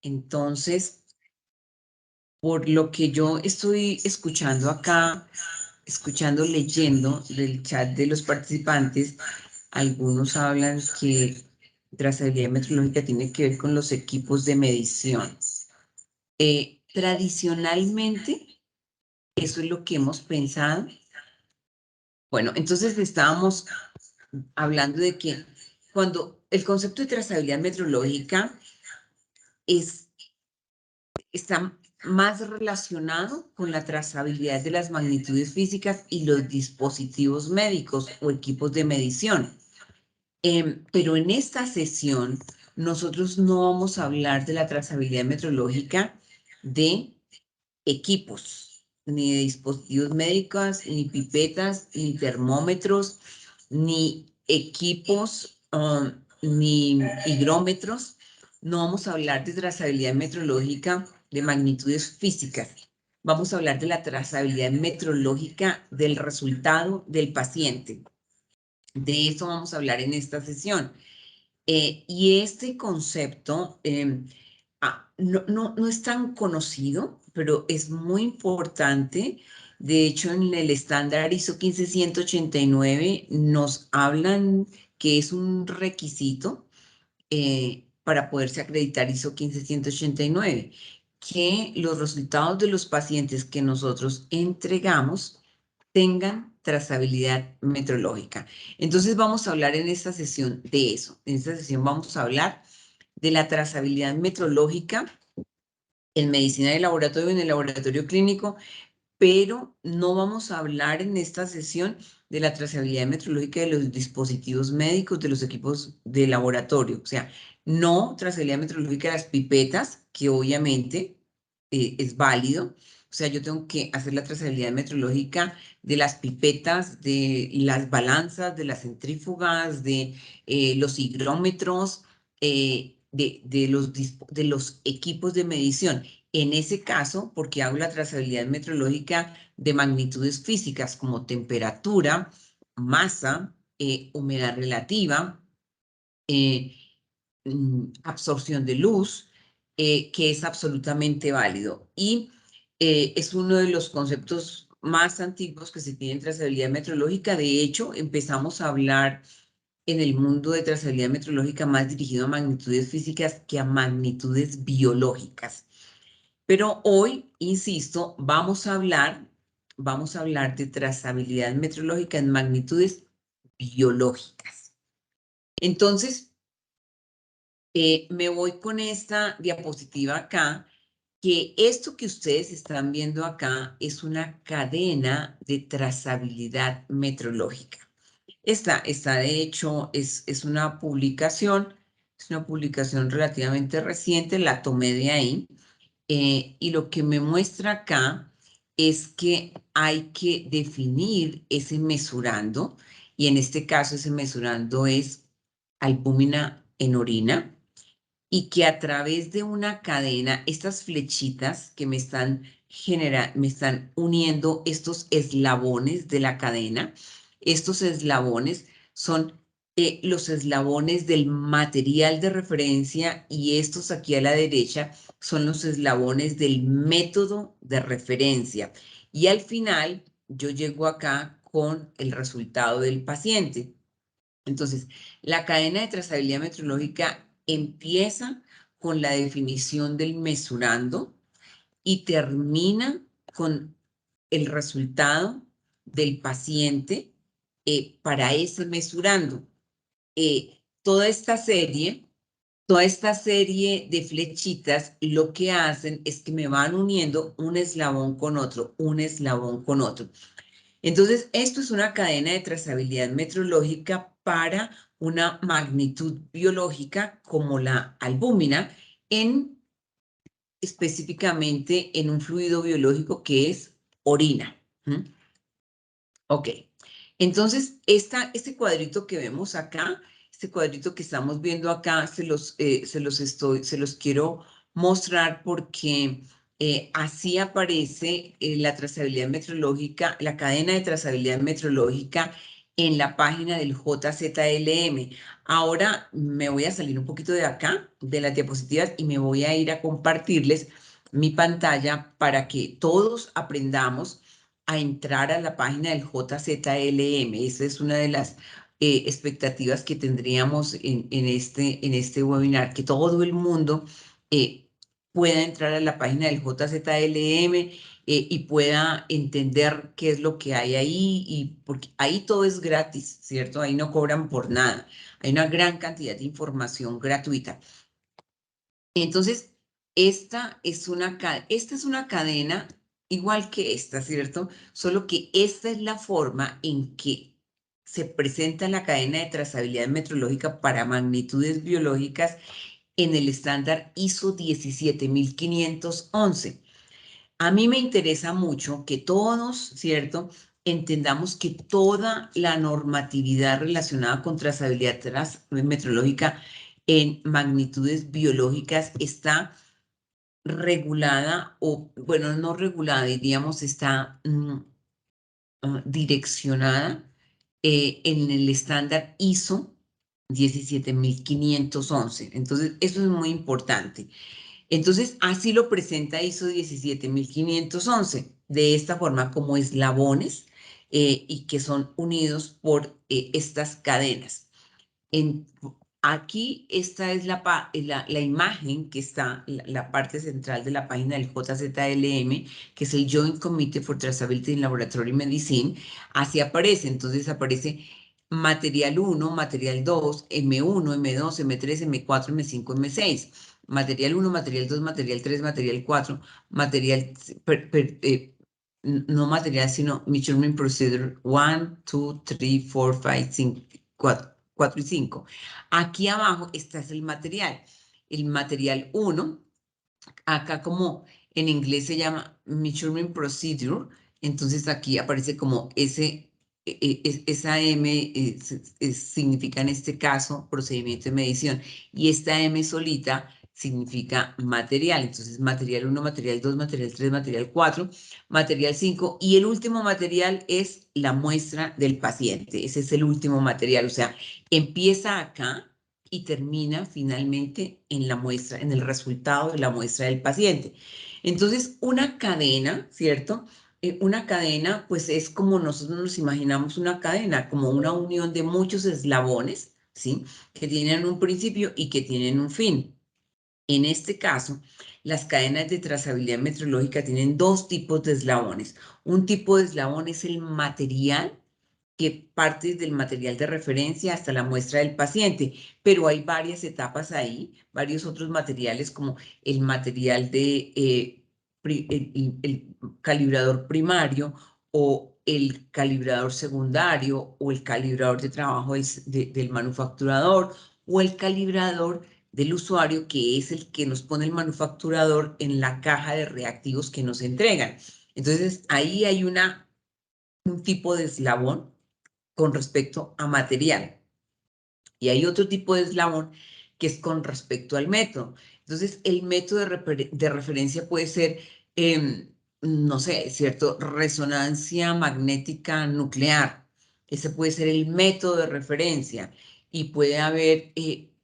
Entonces, por lo que yo estoy escuchando acá, leyendo del chat de los participantes, algunos hablan que trazabilidad metrológica tiene que ver con los equipos de medición. Tradicionalmente, eso es lo que hemos pensado. Bueno, entonces estábamos hablando de que cuando el concepto de trazabilidad metrológica está más relacionado con la trazabilidad de las magnitudes físicas y los dispositivos médicos o equipos de medición. Pero en esta sesión nosotros no vamos a hablar de la trazabilidad metrológica de equipos, ni de dispositivos médicos, ni pipetas, ni termómetros, ni equipos, ni higrómetros. No vamos a hablar de trazabilidad metrológica de magnitudes físicas. Vamos a hablar de la trazabilidad metrológica del resultado del paciente. De eso vamos a hablar en esta sesión. Y este concepto no es tan conocido, pero es muy importante. De hecho, en el estándar ISO 15189 nos hablan que es un requisito para poderse acreditar ISO 15189, que los resultados de los pacientes que nosotros entregamos tengan trazabilidad metrológica. Entonces vamos a hablar en esta sesión de eso. En esta sesión vamos a hablar de la trazabilidad metrológica en medicina de laboratorio, en el laboratorio clínico, pero no vamos a hablar en esta sesión de la trazabilidad metrológica de los dispositivos médicos, de los equipos de laboratorio. O sea, no trazabilidad metrológica de las pipetas, que obviamente es válido. O sea, yo tengo que hacer la trazabilidad metrológica de las pipetas, de las balanzas, de las centrífugas, de los higrómetros, de los equipos de medición. En ese caso, porque hago la trazabilidad metrológica de magnitudes físicas como temperatura, masa, humedad relativa, absorción de luz, que es absolutamente válido. Y es uno de los conceptos más antiguos que se tiene en trazabilidad metrológica. De hecho, empezamos a hablar en el mundo de trazabilidad metrológica más dirigido a magnitudes físicas que a magnitudes biológicas. Pero hoy, insisto, vamos a hablar de trazabilidad metrológica en magnitudes biológicas. Entonces, me voy con esta diapositiva acá, que esto que ustedes están viendo acá es una cadena de trazabilidad metrológica. Esta de hecho, es una publicación relativamente reciente, la tomé de ahí. Y lo que me muestra acá es que hay que definir ese mesurando, y en este caso ese mesurando es albúmina en orina, y que a través de una cadena, estas flechitas que me están uniendo estos eslabones de la cadena, estos eslabones son los eslabones del material de referencia, y estos aquí a la derecha son los eslabones del método de referencia. Y al final yo llego acá con el resultado del paciente. Entonces, la cadena de trazabilidad metrológica empieza con la definición del mesurando y termina con el resultado del paciente para ese mesurando. Toda esta serie de flechitas lo que hacen es que me van uniendo un eslabón con otro, un eslabón con otro. Entonces, esto es una cadena de trazabilidad metrológica para una magnitud biológica como la albúmina, específicamente en un fluido biológico que es orina. Ok, entonces este cuadrito que vemos acá, este cuadrito que estamos viendo acá, se los quiero mostrar porque así aparece la trazabilidad metrológica, la cadena de trazabilidad metrológica en la página del JZLM. Ahora me voy a salir un poquito de acá, de las diapositivas, y me voy a ir a compartirles mi pantalla para que todos aprendamos a entrar a la página del JZLM. Esa es una de las expectativas que tendríamos en este webinar, que todo el mundo pueda entrar a la página del JZLM y pueda entender qué es lo que hay ahí, y porque ahí todo es gratis, ¿cierto? Ahí no cobran por nada. Hay una gran cantidad de información gratuita. Entonces, esta es una cadena igual que esta, ¿cierto? Solo que esta es la forma en que se presenta la cadena de trazabilidad metrológica para magnitudes biológicas en el estándar ISO 17511. A mí me interesa mucho que todos, ¿cierto?, entendamos que toda la normatividad relacionada con trazabilidad metrológica en magnitudes biológicas está regulada, o, bueno, no regulada, diríamos, está direccionada en el estándar ISO 17511. Entonces, eso es muy importante. Entonces, así lo presenta ISO 17511, de esta forma, como eslabones y que son unidos por estas cadenas. En, aquí esta es la imagen que está, la parte central de la página del JZLM, que es el Joint Committee for Traceability in Laboratory Medicine. Así aparece. Entonces aparece material 1, material 2, M1, M2, M3, M4, M5, M6. Material 1, material 2, material 3, material 4, material, no material, sino Measurement Procedure 1, 2, 3, 4, 5, 6, 4 y 5. Aquí abajo está el material. El material 1, acá como en inglés se llama Measurement Procedure, entonces aquí aparece como esa M significa en este caso procedimiento de medición, y esta M solita significa material. Entonces material 1, material 2, material 3, material 4, material 5, y el último material es la muestra del paciente. Ese es el último material, o sea, empieza acá y termina finalmente en la muestra, en el resultado de la muestra del paciente. Entonces, una cadena, ¿cierto? Una cadena, pues es como nosotros nos imaginamos una cadena, como una unión de muchos eslabones, ¿sí? Que tienen un principio y que tienen un fin. En este caso, las cadenas de trazabilidad metrológica tienen dos tipos de eslabones. Un tipo de eslabón es el material, que parte del material de referencia hasta la muestra del paciente, pero hay varias etapas ahí, varios otros materiales como el material de el calibrador primario, o el calibrador secundario, o el calibrador de trabajo del manufacturador, o el calibrador del usuario, que es el que nos pone el manufacturador en la caja de reactivos que nos entregan. Entonces, ahí hay un tipo de eslabón con respecto a material. Y hay otro tipo de eslabón que es con respecto al método. Entonces, el método de referencia puede ser, no sé, ¿cierto? Resonancia magnética nuclear. Ese puede ser el método de referencia. Y puede haber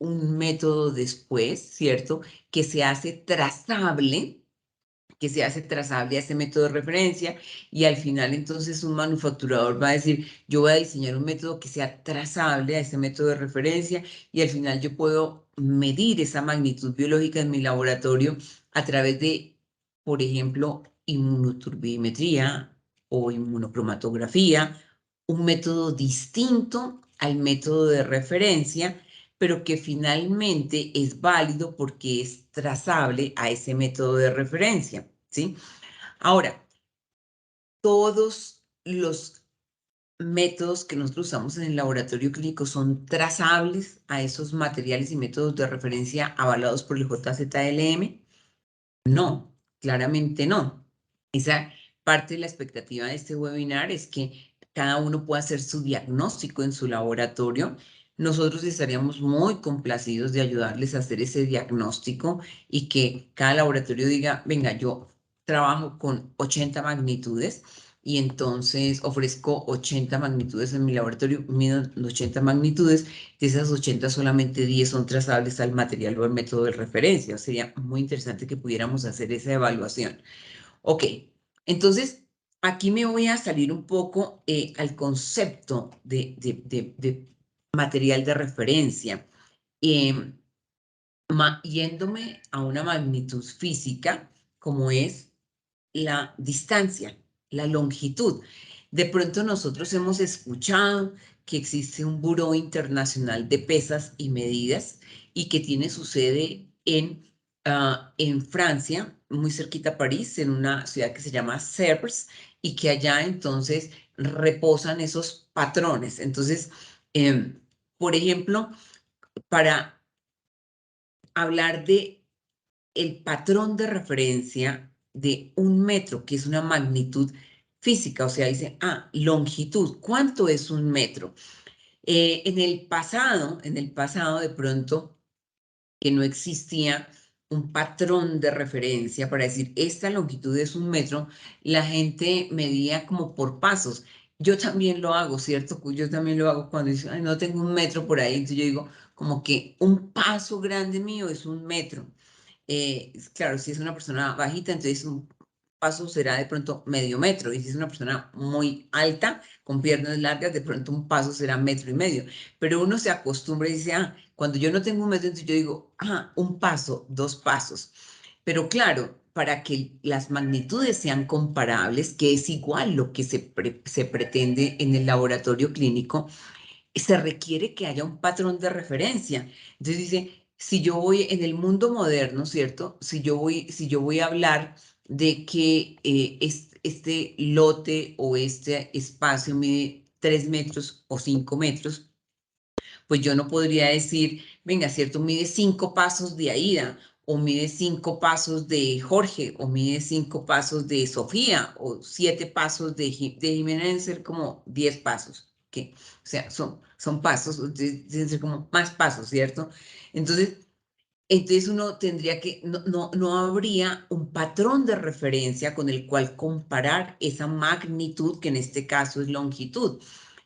un método después, ¿cierto? Que se hace trazable a ese método de referencia, y al final entonces un manufacturador va a decir, yo voy a diseñar un método que sea trazable a ese método de referencia, y al final yo puedo medir esa magnitud biológica en mi laboratorio a través de, por ejemplo, inmunoturbimetría o inmunocromatografía, un método distinto al método de referencia, pero que finalmente es válido porque es trazable a ese método de referencia, ¿sí? Ahora, todos los métodos que nosotros usamos en el laboratorio clínico son trazables a esos materiales y métodos de referencia avalados por el JZLM. No, claramente no. Esa parte de la expectativa de este webinar es que cada uno pueda hacer su diagnóstico en su laboratorio. Nosotros estaríamos muy complacidos de ayudarles a hacer ese diagnóstico, y que cada laboratorio diga, venga, yo trabajo con 80 magnitudes y entonces ofrezco 80 magnitudes en mi laboratorio, mido 80 magnitudes, de esas 80 solamente 10 son trazables al material o al método de referencia. Sería muy interesante que pudiéramos hacer esa evaluación. Ok, entonces aquí me voy a salir un poco al concepto de material de referencia, em, yéndome a una magnitud física como es la distancia, la longitud. De pronto nosotros hemos escuchado que existe un Buró Internacional de Pesas y Medidas y que tiene su sede en Francia, muy cerquita a París, en una ciudad que se llama Sèvres, y que allá entonces reposan esos patrones. Entonces, por ejemplo, para hablar de el patrón de referencia de 1 metro, que es una magnitud física, o sea, dice, longitud, ¿cuánto es 1 metro? En el pasado de pronto, que no existía un patrón de referencia para decir, esta longitud es 1 metro, la gente medía como por pasos. Yo también lo hago, ¿cierto? Yo también lo hago cuando dice, ay, no tengo 1 metro por ahí, entonces yo digo, como que un paso grande mío es 1 metro. Claro, si es una persona bajita, entonces un paso será de pronto medio metro. Y si es una persona muy alta, con piernas largas, de pronto un paso será 1,5 metros. Pero uno se acostumbra y dice, cuando yo no tengo 1 metro, entonces yo digo, un paso, 2 pasos. Pero claro, para que las magnitudes sean comparables, que es igual lo que se pretende en el laboratorio clínico, se requiere que haya un patrón de referencia. Entonces dice, si yo voy en el mundo moderno, ¿cierto? Si yo voy a hablar de que este lote o este espacio mide 3 metros o 5 metros, pues yo no podría decir, venga, ¿cierto? Mide 5 pasos de Aida, o mide 5 pasos de Jorge, o mide 5 pasos de Sofía, o 7 pasos de Jimena, deben ser como 10 pasos. ¿Qué? O sea, son pasos, deben ser como más pasos, ¿cierto? Entonces uno tendría que, no habría un patrón de referencia con el cual comparar esa magnitud, que en este caso es longitud.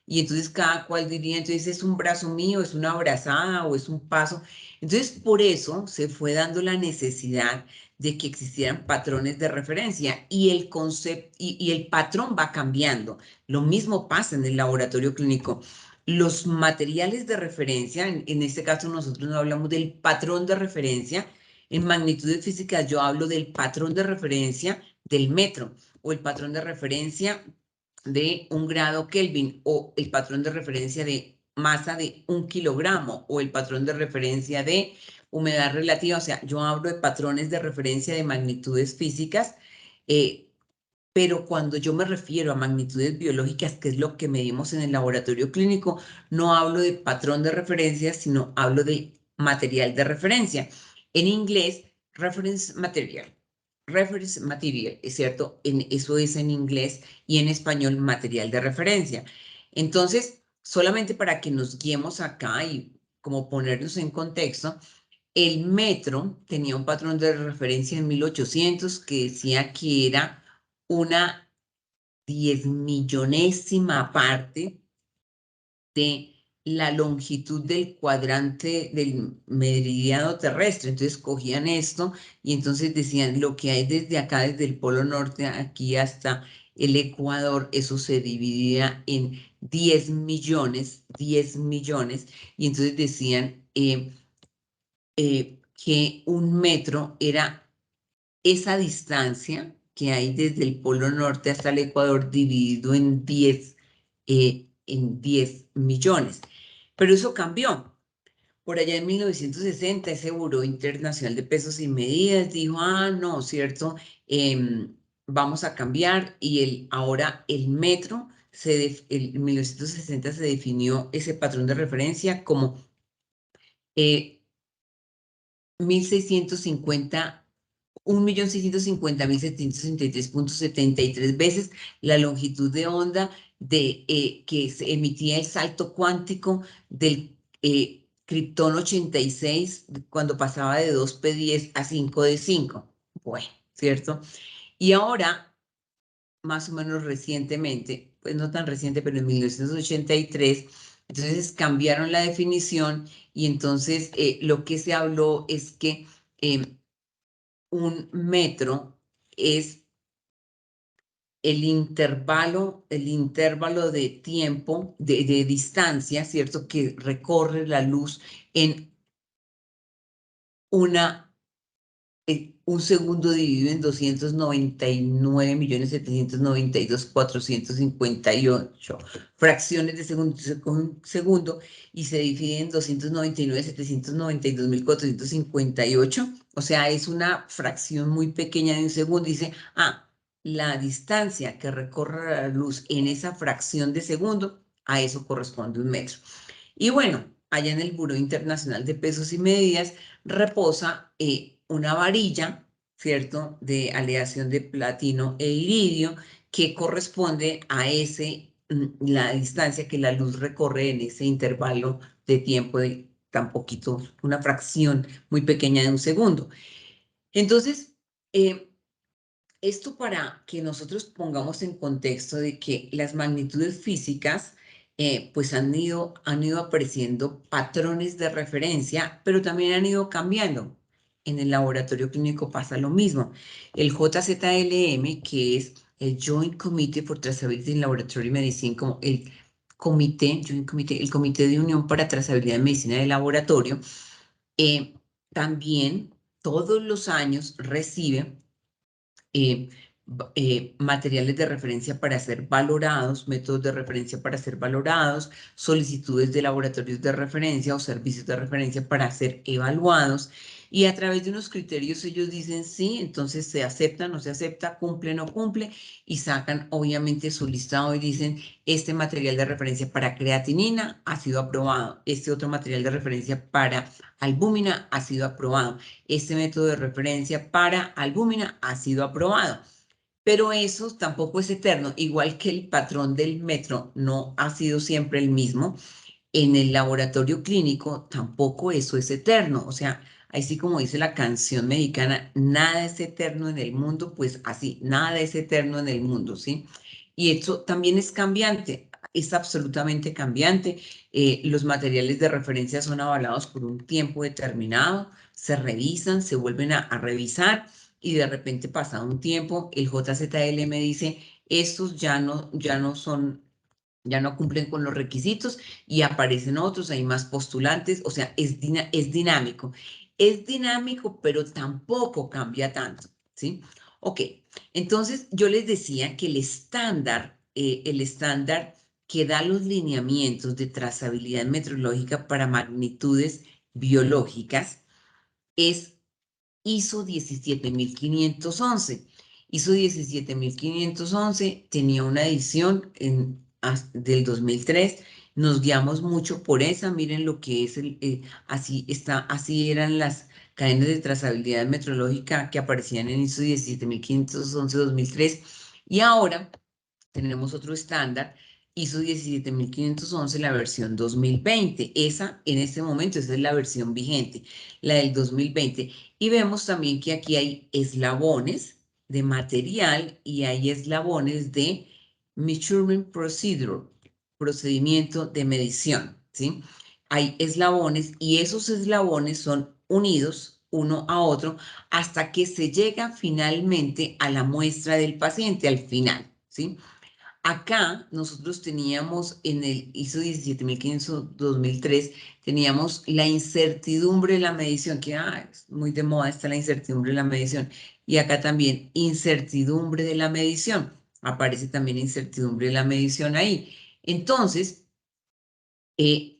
Y entonces cada cual diría, entonces es un brazo mío, es una abrazada o es un paso. Entonces por eso se fue dando la necesidad de que existieran patrones de referencia y el concepto y el patrón va cambiando. Lo mismo pasa en el laboratorio clínico. Los materiales de referencia, en este caso nosotros no hablamos del patrón de referencia, en magnitudes físicas yo hablo del patrón de referencia del metro o el patrón de referencia de 1 grado Kelvin o el patrón de referencia de masa de 1 kilogramo o el patrón de referencia de humedad relativa. O sea, yo hablo de patrones de referencia de magnitudes físicas, eh, pero cuando yo me refiero a magnitudes biológicas, que es lo que medimos en el laboratorio clínico, no hablo de patrón de referencia, sino hablo de material de referencia. En inglés, reference material. Reference material, ¿es cierto? Eso es en inglés y en español material de referencia. Entonces, solamente para que nos guiemos acá y como ponernos en contexto, el metro tenía un patrón de referencia en 1800 que decía que era una 10 millonésima parte de la longitud del cuadrante del meridiano terrestre. Entonces cogían esto y entonces decían lo que hay desde acá, desde el Polo Norte aquí hasta el Ecuador, eso se dividía en 10 millones, 10 millones, y entonces decían que 1 metro era esa distancia que hay desde el Polo Norte hasta el Ecuador dividido en 10 millones. Pero eso cambió. Por allá en 1960, ese Buró Internacional de Pesos y Medidas dijo, no, ¿cierto? Vamos a cambiar y ahora el metro, en 1960 se definió ese patrón de referencia como 1.650 1.650.763.73 veces la longitud de onda que se emitía el salto cuántico del Krypton 86 cuando pasaba de 2p10 a 5d5. 5 d 5. Bueno, ¿cierto? Y ahora más o menos recientemente, pues no tan reciente, pero en 1983, entonces cambiaron la definición y entonces lo que se habló es que un metro es el intervalo de tiempo, de distancia, ¿cierto? Que recorre la luz en un segundo dividido en 299.792.458 fracciones de segundo y se divide en 299.792.458. O sea, es una fracción muy pequeña de un segundo. Dice, la distancia que recorre la luz en esa fracción de segundo, a eso corresponde un metro. Y bueno, allá en el Buró Internacional de Pesos y Medidas reposa una varilla, ¿cierto?, de aleación de platino e iridio que corresponde a la distancia que la luz recorre en ese intervalo de tiempo de tan poquito, una fracción muy pequeña de un segundo. Entonces, esto para que nosotros pongamos en contexto de que las magnitudes físicas pues han ido apareciendo patrones de referencia, pero también han ido cambiando. En el laboratorio clínico pasa lo mismo. El JZLM, que es el Joint Committee for Traceability in Laboratory Medicine, como el el Comité de Unión para Trazabilidad en Medicina de Laboratorio, también todos los años recibe materiales de referencia para ser valorados, métodos de referencia para ser valorados, solicitudes de laboratorios de referencia o servicios de referencia para ser evaluados. Y a través de unos criterios ellos dicen sí, entonces se acepta, no se acepta, cumple, no cumple, y sacan obviamente su listado y dicen, este material de referencia para creatinina ha sido aprobado, este otro material de referencia para albúmina ha sido aprobado, este método de referencia para albúmina ha sido aprobado. Pero eso tampoco es eterno, igual que el patrón del metro no ha sido siempre el mismo. En el laboratorio clínico tampoco eso es eterno. O sea, así como dice la canción mexicana, nada es eterno en el mundo, pues así, nada es eterno en el mundo, ¿sí? Y eso también es cambiante, es absolutamente cambiante. Los materiales de referencia son avalados por un tiempo determinado, se revisan, se vuelven a revisar y de repente pasado un tiempo, el JZL me dice, estos ya no son, ya no cumplen con los requisitos y aparecen otros, hay más postulantes, o sea, es dinámico. Es dinámico, pero tampoco cambia tanto, ¿sí? Ok, entonces yo les decía que el estándar que da los lineamientos de trazabilidad metrológica para magnitudes biológicas es ISO 17511. ISO 17511 tenía una edición del 2003. Nos guiamos mucho por esa. Miren lo que es así eran las cadenas de trazabilidad metrológica que aparecían en ISO 17511-2003. Y ahora tenemos otro estándar, ISO 17511, la versión 2020. Esa, en este momento, esa es la versión vigente, la del 2020. Y vemos también que aquí hay eslabones de material y hay eslabones de measurement procedure, procedimiento de medición, ¿sí? Hay eslabones y esos eslabones son unidos uno a otro hasta que se llega finalmente a la muestra del paciente, al final, ¿sí? Acá nosotros teníamos en el ISO 17500-2003, teníamos la incertidumbre de la medición, que es muy de moda está la incertidumbre de la medición. Y acá también incertidumbre de la medición. Aparece también incertidumbre de la medición ahí. Entonces,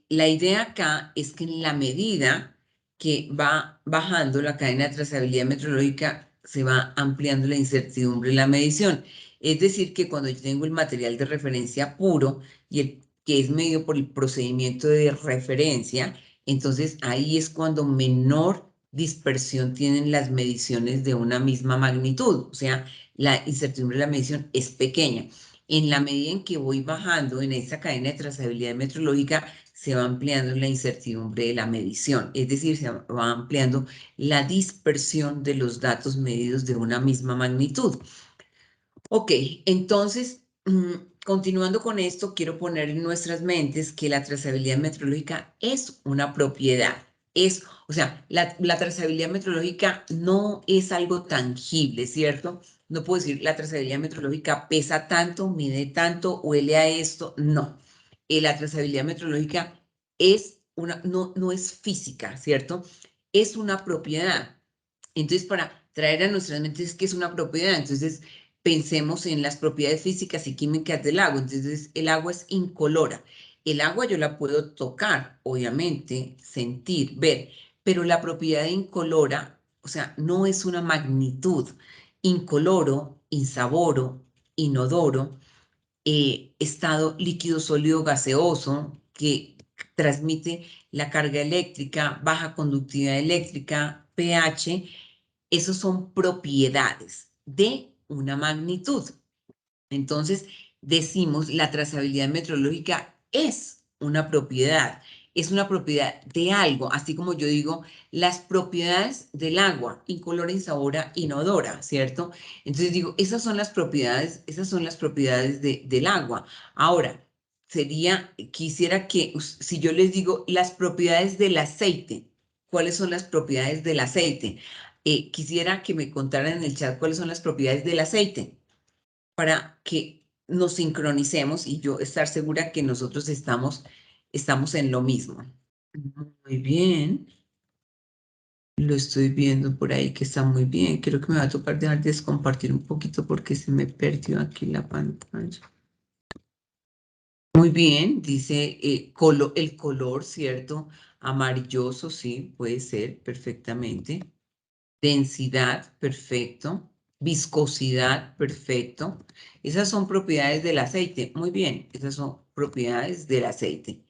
la idea acá es que en la medida que va bajando la cadena de trazabilidad metrológica, se va ampliando la incertidumbre de la medición. Es decir, que cuando yo tengo el material de referencia puro y que es medido por el procedimiento de referencia, entonces ahí es cuando menor dispersión tienen las mediciones de una misma magnitud. O sea, la incertidumbre de la medición es pequeña. En la medida en que voy bajando en esa cadena de trazabilidad metrológica, se va ampliando la incertidumbre de la medición, es decir, se va ampliando la dispersión de los datos medidos de una misma magnitud. Ok, entonces, continuando con esto, quiero poner en nuestras mentes que la trazabilidad metrológica es una propiedad. O sea, la trazabilidad metrológica no es algo tangible, ¿cierto? No puedo decir la trazabilidad metrológica pesa tanto, mide tanto, huele a esto. No. La trazabilidad metrológica no es física, ¿cierto? Es una propiedad. Entonces, para traer a nuestras mentes que es una propiedad, entonces pensemos en las propiedades físicas y químicas del agua. Entonces, el agua es incolora. El agua yo la puedo tocar, obviamente, sentir, ver, pero la propiedad de incolora, o sea, no es una magnitud. Incoloro, insaboro, inodoro, estado líquido, sólido, gaseoso, que transmite la carga eléctrica, baja conductividad eléctrica, pH. Esos son propiedades de una magnitud. Entonces, decimos la trazabilidad metrológica es una propiedad de algo, así como yo digo las propiedades del agua, incolora, insabora, inodora, ¿cierto? Entonces digo, esas son las propiedades del agua. Ahora, quisiera que, si yo les digo las propiedades del aceite, ¿cuáles son las propiedades del aceite? Quisiera que me contaran en el chat cuáles son las propiedades del aceite para que nos sincronicemos y yo estar segura que nosotros estamos en lo mismo. Muy bien. Lo estoy viendo por ahí que está muy bien. Creo que me va a tocar dejar de descompartir un poquito porque se me perdió aquí la pantalla. Muy bien, dice el color, ¿cierto? Amarilloso, sí, puede ser perfectamente. Densidad, perfecto. Viscosidad, perfecto. Esas son propiedades del aceite. Muy bien, esas son propiedades del aceite.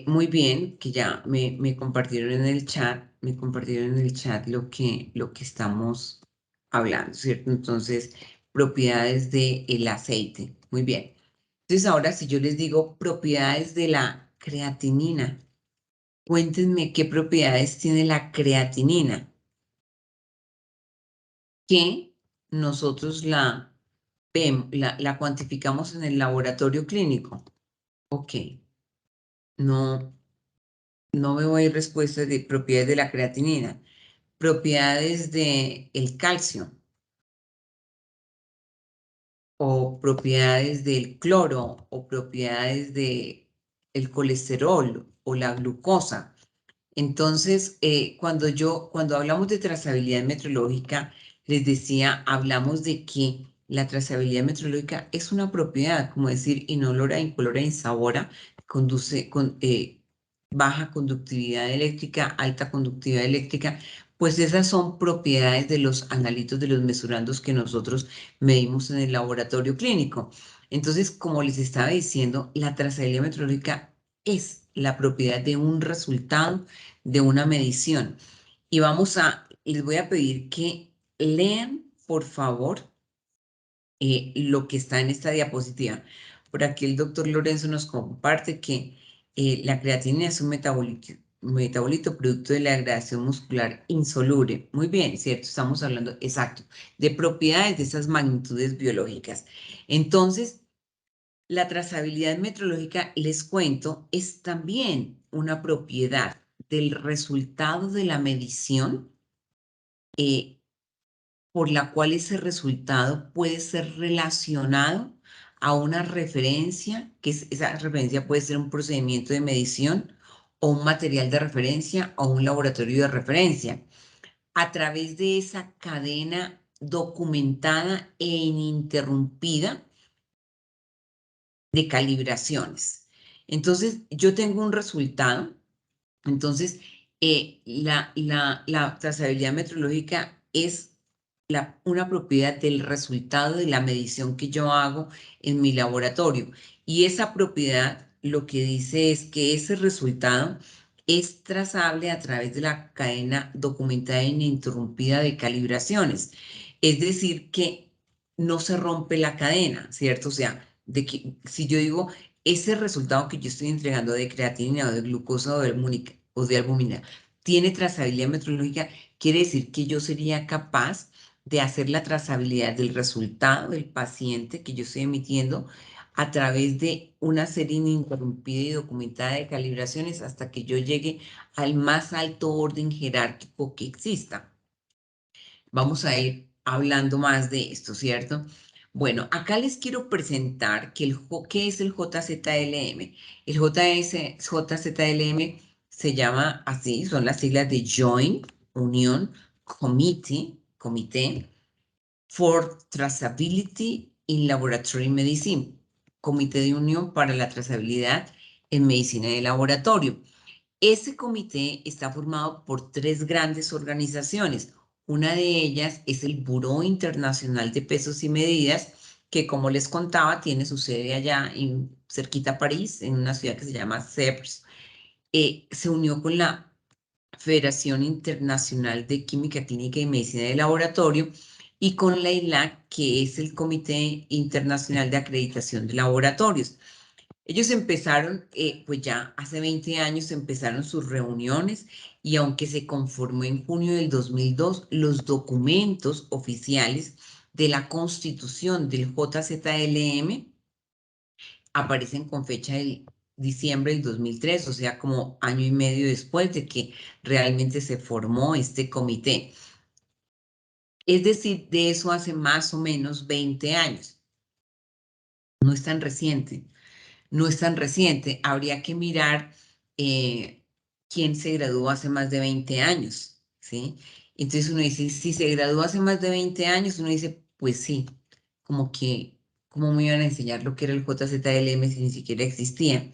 Muy bien, que ya me compartieron en el chat, lo que estamos hablando, ¿cierto? Entonces, propiedades del aceite. Muy bien. Entonces, ahora si yo les digo propiedades de la creatinina, cuéntenme qué propiedades tiene la creatinina. Que nosotros la cuantificamos en el laboratorio clínico. Ok, no, no veo ahí respuestas de propiedades de la creatinina. Propiedades del calcio o propiedades del cloro o propiedades del colesterol o la glucosa. Entonces, cuando hablamos de trazabilidad metrológica, les decía, hablamos de que la trazabilidad metrológica es una propiedad, como decir, inolora, incolora, insabora, conduce con baja conductividad eléctrica, alta conductividad eléctrica, pues esas son propiedades de los analitos, de los mesurandos que nosotros medimos en el laboratorio clínico. Entonces, como les estaba diciendo, la trazabilidad metrológica es la propiedad de un resultado de una medición. Y les voy a pedir que lean, por favor, lo que está en esta diapositiva. Por aquí el doctor Lorenzo nos comparte que la creatinina es un metabolito producto de la degradación muscular insoluble. Muy bien, ¿cierto? Estamos hablando, exacto, de propiedades de esas magnitudes biológicas. Entonces, la trazabilidad metrológica, les cuento, es también una propiedad del resultado de la medición eh, por la cual ese resultado puede ser relacionado a una referencia, esa referencia puede ser un procedimiento de medición o un material de referencia o un laboratorio de referencia, a través de esa cadena documentada e ininterrumpida de calibraciones. Entonces, yo tengo un resultado. Entonces, la trazabilidad metrológica es una propiedad del resultado de la medición que yo hago en mi laboratorio. Y esa propiedad lo que dice es que ese resultado es trazable a través de la cadena documentada e ininterrumpida de calibraciones. Es decir, que no se rompe la cadena, ¿cierto? O sea, de que si yo digo ese resultado que yo estoy entregando de creatinina o de glucosa o de albúmina tiene trazabilidad metrológica, quiere decir que yo sería capaz de hacer la trazabilidad del resultado del paciente que yo estoy emitiendo a través de una serie ininterrumpida y documentada de calibraciones hasta que yo llegue al más alto orden jerárquico que exista. Vamos a ir hablando más de esto, ¿cierto? Bueno, acá les quiero presentar qué es el JZLM. El JZLM se llama así, son las siglas de Joint Union Committee for Traceability in Laboratory Medicine, Comité de Unión para la Trazabilidad en Medicina de Laboratorio. Ese comité está formado por 3 grandes organizaciones. Una de ellas es el Buró Internacional de Pesos y Medidas, que como les contaba, tiene su sede allá cerquita a París, en una ciudad que se llama Sèvres. Se unió con la Federación Internacional de Química Clínica y Medicina de Laboratorio y con la ILAC, que es el Comité Internacional de Acreditación de Laboratorios. Ellos empezaron, pues ya hace 20 años empezaron sus reuniones y aunque se conformó en junio del 2002, los documentos oficiales de la constitución del JZLM aparecen con fecha del diciembre del 2003, o sea, como año y medio después de que realmente se formó este comité. Es decir, de eso hace más o menos 20 años. No es tan reciente. No es tan reciente. Habría que mirar quién se graduó hace más de 20 años, ¿sí? Entonces uno dice, si se graduó hace más de 20 años, uno dice, pues sí, como que, ¿cómo me iban a enseñar lo que era el JZLM si ni siquiera existía?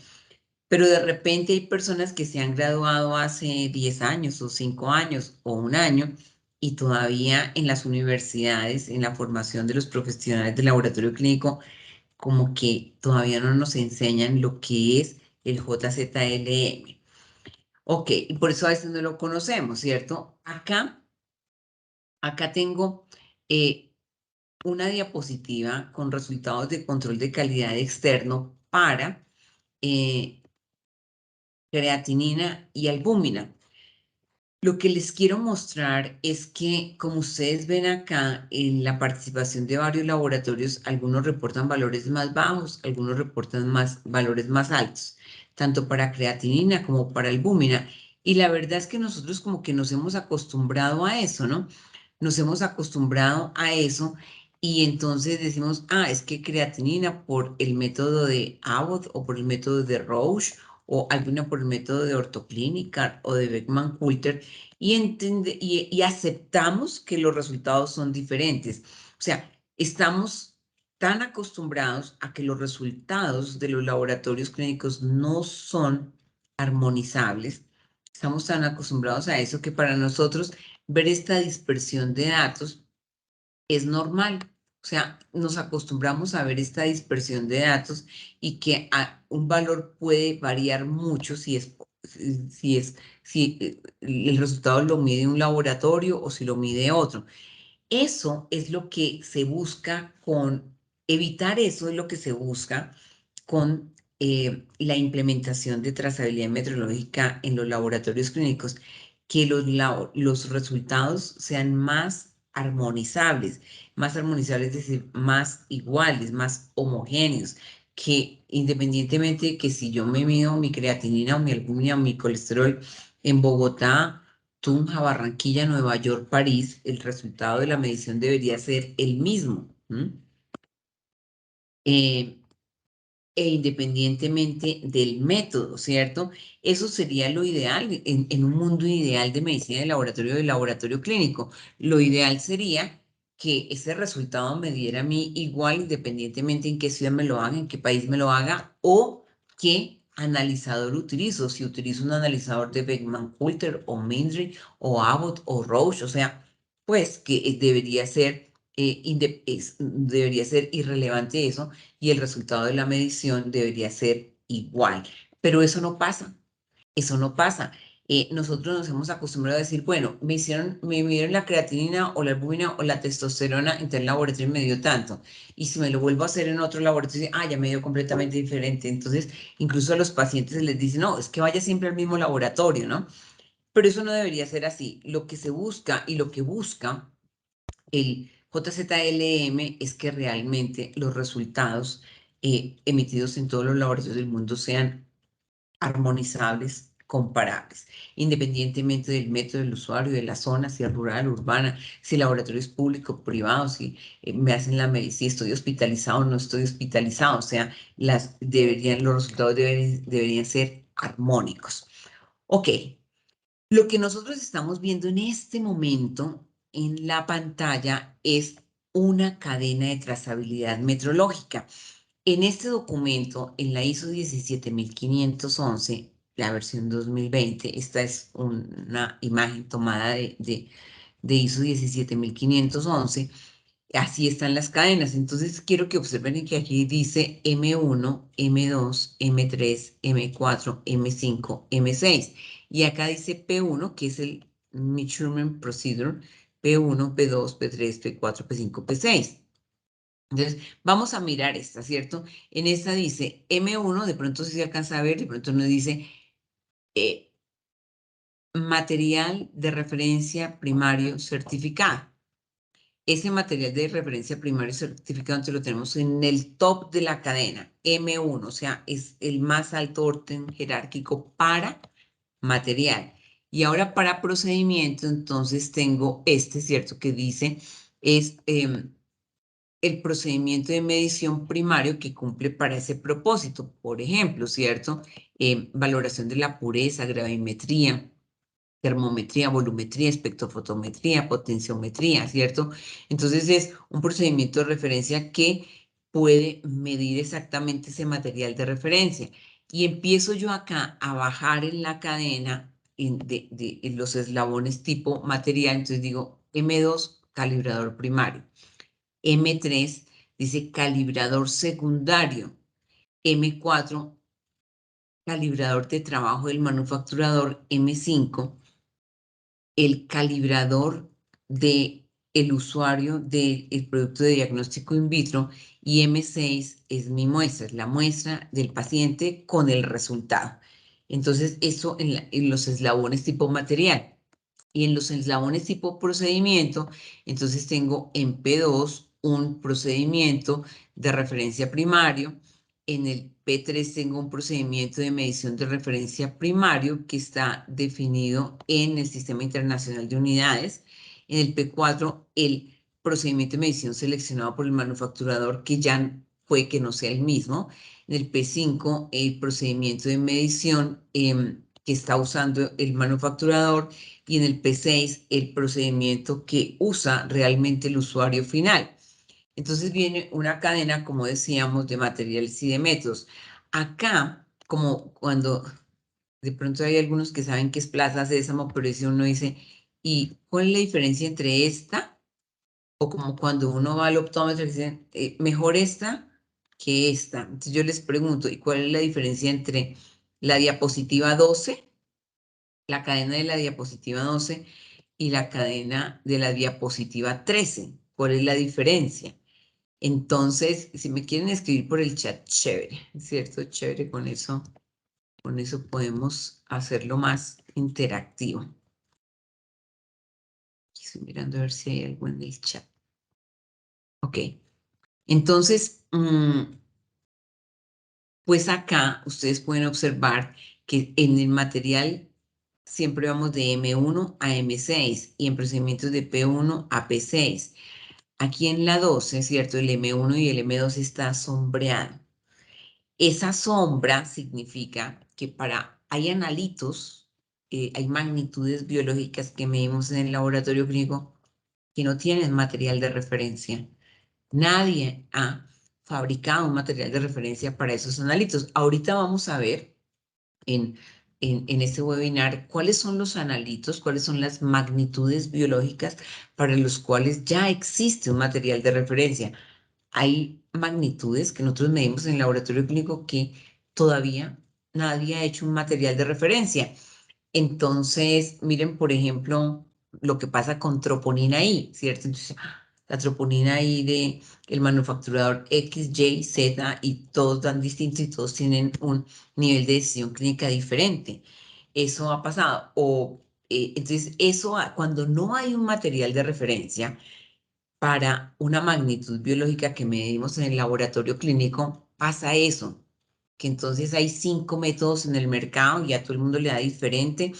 Pero de repente hay personas que se han graduado hace 10 años o 5 años o un año y todavía en las universidades, en la formación de los profesionales del laboratorio clínico, como que todavía no nos enseñan lo que es el JZLM. Ok, y por eso a veces no lo conocemos, ¿cierto? Acá tengo una diapositiva con resultados de control de calidad externo para creatinina y albúmina. Lo que les quiero mostrar es que, como ustedes ven acá, en la participación de varios laboratorios, algunos reportan valores más bajos, algunos reportan valores más altos, tanto para creatinina como para albúmina. Y la verdad es que nosotros como que nos hemos acostumbrado a eso, ¿no? Nos hemos acostumbrado a eso y entonces decimos, es que creatinina por el método de Abbott o por el método de Roche o alguna por el método de Ortoclinical o de Beckman-Coulter y aceptamos que los resultados son diferentes. O sea, estamos tan acostumbrados a que los resultados de los laboratorios clínicos no son armonizables, estamos tan acostumbrados a eso que para nosotros ver esta dispersión de datos es normal. O sea, nos acostumbramos a ver esta dispersión de datos y que un valor puede variar mucho si el resultado lo mide un laboratorio o si lo mide otro. Eso es lo que se busca evitar eso es lo que se busca con la implementación de trazabilidad metrológica en los laboratorios clínicos, que los resultados sean más armonizables, es decir, más iguales, más homogéneos, que independientemente de que si yo me mido mi creatinina o mi albúmina o mi colesterol en Bogotá, Tunja, Barranquilla, Nueva York, París, el resultado de la medición debería ser el mismo. Independientemente del método, ¿cierto? Eso sería lo ideal en un mundo ideal de medicina de laboratorio clínico. Lo ideal sería que ese resultado me diera a mí igual, independientemente en qué ciudad me lo haga, en qué país me lo haga o qué analizador utilizo. Si utilizo un analizador de Beckman-Coulter o Mindry o Abbott o Roche, o sea, pues que debería ser irrelevante eso y el resultado de la medición debería ser igual. Pero eso no pasa, eso no pasa. Nosotros nos hemos acostumbrado a decir, bueno, me midieron la creatinina o la albúmina o la testosterona en tal laboratorio y me dio tanto. Y si me lo vuelvo a hacer en otro laboratorio, ya me dio completamente diferente. Entonces, incluso a los pacientes se les dice, no, es que vaya siempre al mismo laboratorio, ¿no? Pero eso no debería ser así. Lo que se busca y lo que busca el JZLM es que realmente los resultados emitidos en todos los laboratorios del mundo sean armonizables, comparables, independientemente del método del usuario, de la zona, si es rural, urbana, si el laboratorio es público, privado, si me hacen si estoy hospitalizado o no estoy hospitalizado, o sea, los resultados deberían ser armónicos. Ok, lo que nosotros estamos viendo en este momento en la pantalla es una cadena de trazabilidad metrológica. En este documento, en la ISO 17511, la versión 2020, esta es una imagen tomada de ISO 17511, así están las cadenas. Entonces, quiero que observen que aquí dice M1, M2, M3, M4, M5, M6. Y acá dice P1, que es el Measurement Procedure, P1, P2, P3, P4, P5, P6. Entonces, vamos a mirar esta, ¿cierto? En esta dice M1, de pronto si se alcanza a ver, de pronto nos dice eh, material de referencia primario certificado. Ese material de referencia primario certificado entonces lo tenemos en el top de la cadena, M1, o sea, es el más alto orden jerárquico para material. Y ahora para procedimiento, entonces tengo este, ¿cierto? Que dice, es el procedimiento de medición primario que cumple para ese propósito. Por ejemplo, ¿cierto? Valoración de la pureza, gravimetría, termometría, volumetría, espectrofotometría, potenciometría, ¿cierto? Entonces es un procedimiento de referencia que puede medir exactamente ese material de referencia. Y empiezo yo acá a bajar en la cadena en los eslabones tipo material, entonces digo M2, calibrador primario. M3 dice calibrador secundario. M4, calibrador de trabajo del manufacturador. M5, el calibrador de el usuario del producto de diagnóstico in vitro. Y M6 es mi muestra, es la muestra del paciente con el resultado. Entonces, eso en los eslabones tipo material. Y en los eslabones tipo procedimiento, entonces tengo en P2 un procedimiento de referencia primario. En el P3 tengo un procedimiento de medición de referencia primario que está definido en el Sistema Internacional de Unidades. En el P4, el procedimiento de medición seleccionado por el manufacturador, que ya puede que no sea el mismo. En el P5, el procedimiento de medición que está usando el manufacturador. Y en el P6, el procedimiento que usa realmente el usuario final. Entonces viene una cadena, como decíamos, de materiales y de métodos. Acá, como cuando de pronto hay algunos que saben que es Plaza Sésamo, pero si uno dice, ¿y cuál es la diferencia entre esta? O como cuando uno va al optómetro y dice, mejor esta que esta. Entonces yo les pregunto, ¿y cuál es la diferencia entre la diapositiva 12, la cadena de la diapositiva 12 y la cadena de la diapositiva 13? ¿Cuál es la diferencia? Entonces, si me quieren escribir por el chat, chévere, ¿cierto? Chévere, con eso podemos hacerlo más interactivo. Estoy mirando a ver si hay algo en el chat. Ok, entonces, pues acá ustedes pueden observar que en el material siempre vamos de M1 a M6 y en procedimientos de P1 a P6. Aquí en la 12, ¿cierto? El M1 y el M2 está sombreado. Esa sombra significa que hay analitos, hay magnitudes biológicas que medimos en el laboratorio clínico que no tienen material de referencia. Nadie ha fabricado un material de referencia para esos analitos. Ahorita vamos a ver en este webinar cuáles son los analitos, cuáles son las magnitudes biológicas para los cuales ya existe un material de referencia. Hay magnitudes que nosotros medimos en el laboratorio clínico que todavía nadie ha hecho un material de referencia. Entonces, miren, por ejemplo, lo que pasa con troponina I, ¿cierto? Entonces, la troponina I de el manufacturador X, Y, Z, y todos dan distinto y todos tienen un nivel de decisión clínica diferente. Eso ha pasado. Entonces, cuando no hay un material de referencia, para una magnitud biológica que medimos en el laboratorio clínico, pasa eso, que entonces hay 5 métodos en el mercado y a todo el mundo le da diferente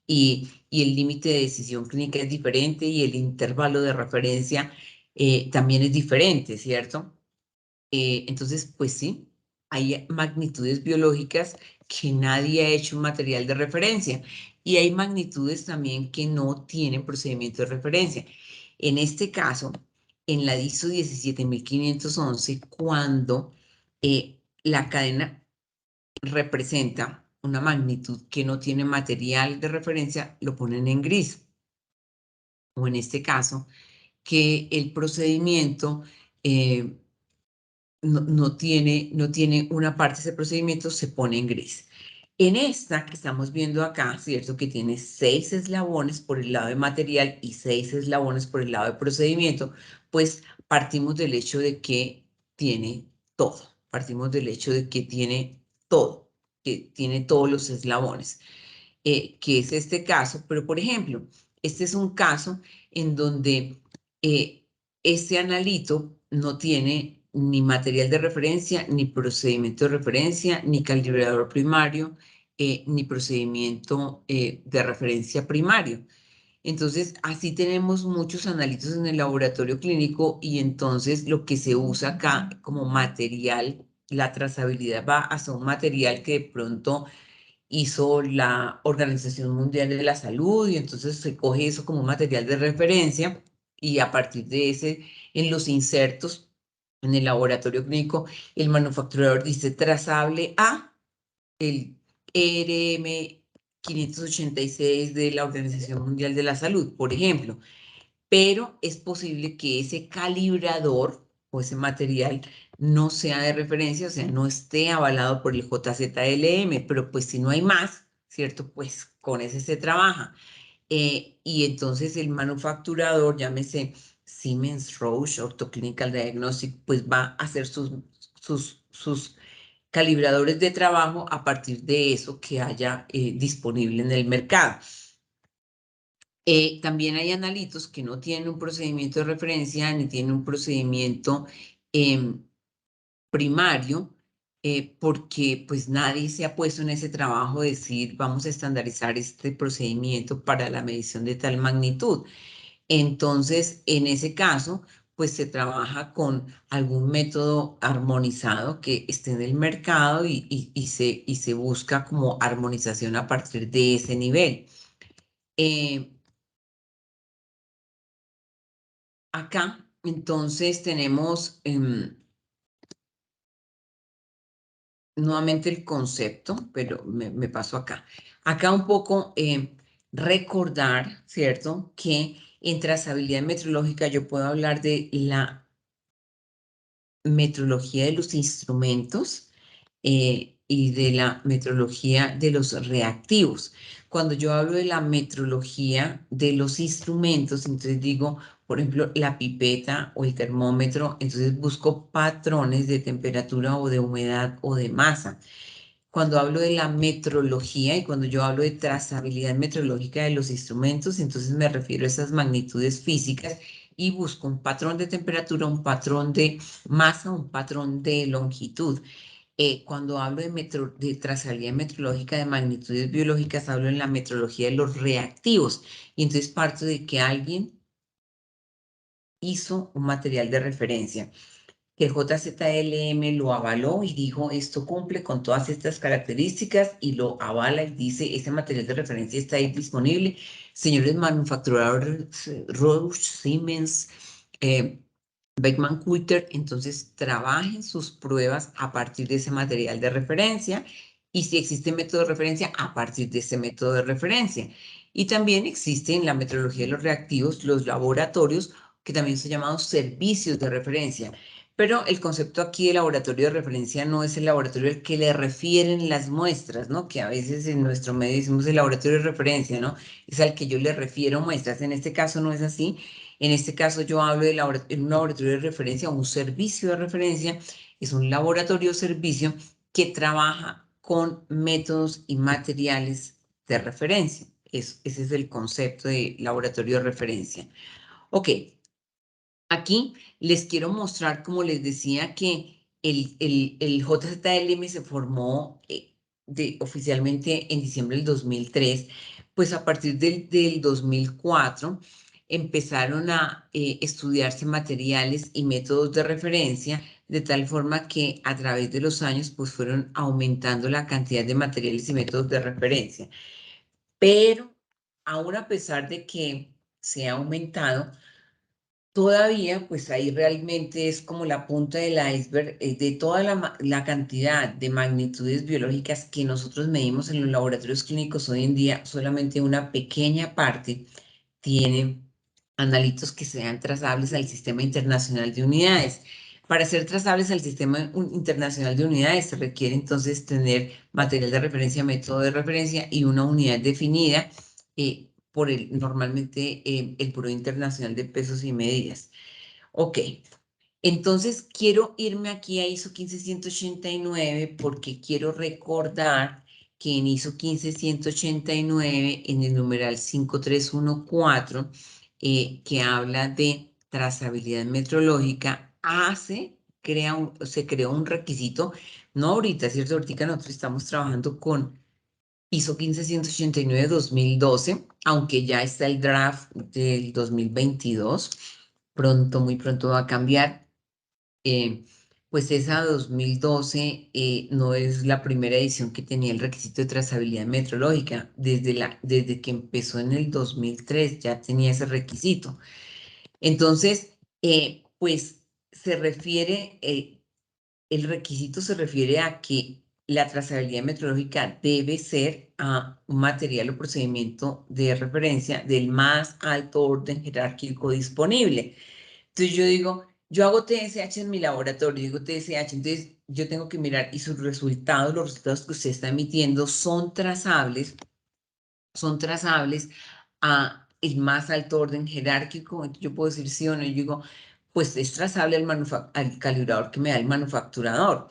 y el límite de decisión clínica es diferente y el intervalo de referencia también es diferente, ¿cierto? Entonces, pues sí, hay magnitudes biológicas que nadie ha hecho un material de referencia y hay magnitudes también que no tienen procedimiento de referencia. En este caso, en la ISO 17511, cuando la cadena representa una magnitud que no tiene material de referencia, lo ponen en gris. O en este caso, que el procedimiento no tiene una parte de ese procedimiento, se pone en gris. En esta que estamos viendo acá, ¿cierto? Que tiene 6 eslabones por el lado de material y 6 eslabones por el lado de procedimiento, pues partimos del hecho de que tiene todo. Partimos del hecho de que tiene todo, que tiene todos los eslabones, que es este caso. Pero, por ejemplo, este es un caso en donde este analito no tiene ni material de referencia, ni procedimiento de referencia, ni calibrador primario, ni procedimiento de referencia primario. Entonces, así tenemos muchos analitos en el laboratorio clínico y entonces lo que se usa acá como material, la trazabilidad va hacia un material que de pronto hizo la Organización Mundial de la Salud y entonces se coge eso como material de referencia y a partir de ese, en los insertos, en el laboratorio clínico, el manufacturador dice trazable a el ERM 586 de la Organización Mundial de la Salud, por ejemplo, pero es posible que ese calibrador o ese material no sea de referencia, o sea, no esté avalado por el JZLM, pero pues si no hay más, ¿cierto? Pues con ese se trabaja. Y entonces el manufacturador, llámese Siemens, Roche, Orthoclinical Diagnostic, pues va a hacer sus calibradores de trabajo a partir de eso que haya disponible en el mercado. También hay analitos que no tienen un procedimiento de referencia ni tienen un procedimiento primario, porque pues nadie se ha puesto en ese trabajo de decir vamos a estandarizar este procedimiento para la medición de tal magnitud. Entonces, en ese caso, pues se trabaja con algún método armonizado que esté en el mercado y se busca como armonización a partir de ese nivel. Acá, entonces, tenemos nuevamente el concepto, pero me paso acá. Acá un poco recordar, ¿cierto? Que en trazabilidad metrológica yo puedo hablar de la metrología de los instrumentos y de la metrología de los reactivos. Cuando yo hablo de la metrología de los instrumentos, entonces digo, por ejemplo, la pipeta o el termómetro, entonces busco patrones de temperatura o de humedad o de masa. Cuando hablo de la metrología y cuando yo hablo de trazabilidad metrológica de los instrumentos, entonces me refiero a esas magnitudes físicas y busco un patrón de temperatura, un patrón de masa, un patrón de longitud. Cuando hablo de trazabilidad metrológica de magnitudes biológicas, hablo en la metrología de los reactivos. Y entonces parto de que alguien hizo un material de referencia, que el JZLM lo avaló y dijo, esto cumple con todas estas características y lo avala y dice, ese material de referencia está ahí disponible. Señores manufacturadores, Roche, Siemens, Beckman Coulter, entonces trabajen sus pruebas a partir de ese material de referencia y si existe método de referencia, a partir de ese método de referencia. Y también existe en la metrología de los reactivos los laboratorios que también son llamados servicios de referencia. Pero el concepto aquí de laboratorio de referencia no es el laboratorio al que le refieren las muestras, ¿no? Que a veces en nuestro medio decimos el laboratorio de referencia, ¿no? Es al que yo le refiero muestras. En este caso no es así. En este caso yo hablo de un laboratorio de referencia o un servicio de referencia. Es un laboratorio o servicio que trabaja con métodos y materiales de referencia. Ese es el concepto de laboratorio de referencia. Ok, Aquí les quiero mostrar, como les decía, que el JZLM se formó oficialmente en diciembre del 2003, pues a partir del 2004 empezaron a estudiarse materiales y métodos de referencia, de tal forma que a través de los años pues fueron aumentando la cantidad de materiales y métodos de referencia. Pero aún a pesar de que se ha aumentado, todavía, pues ahí realmente es como la punta del iceberg de toda la cantidad de magnitudes biológicas que nosotros medimos en los laboratorios clínicos hoy en día. Solamente una pequeña parte tiene analitos que sean trazables al Sistema Internacional de Unidades. Para ser trazables al Sistema Internacional de Unidades se requiere entonces tener material de referencia, método de referencia y una unidad definida por normalmente el Buró Internacional de Pesos y Medidas. Ok, entonces quiero irme aquí a ISO 15189 porque quiero recordar que en ISO 15189, en el numeral 5314, que habla de trazabilidad metrológica, se creó un requisito, no ahorita, ¿cierto? Ahorita nosotros estamos trabajando con ISO 15189-2012, aunque ya está el draft del 2022, muy pronto va a cambiar. Pues esa 2012 no es la primera edición que tenía el requisito de trazabilidad metrológica. Desde que empezó en el 2003 ya tenía ese requisito. Entonces, pues el requisito se refiere a que la trazabilidad metrológica debe ser a un material o procedimiento de referencia del más alto orden jerárquico disponible. Entonces yo digo, yo hago TSH en mi laboratorio, digo TSH, entonces yo tengo que mirar y sus resultados, los resultados que usted está emitiendo son trazables a el más alto orden jerárquico. Entonces yo puedo decir sí o no, y digo, pues es trazable al calibrador que me da el manufacturador.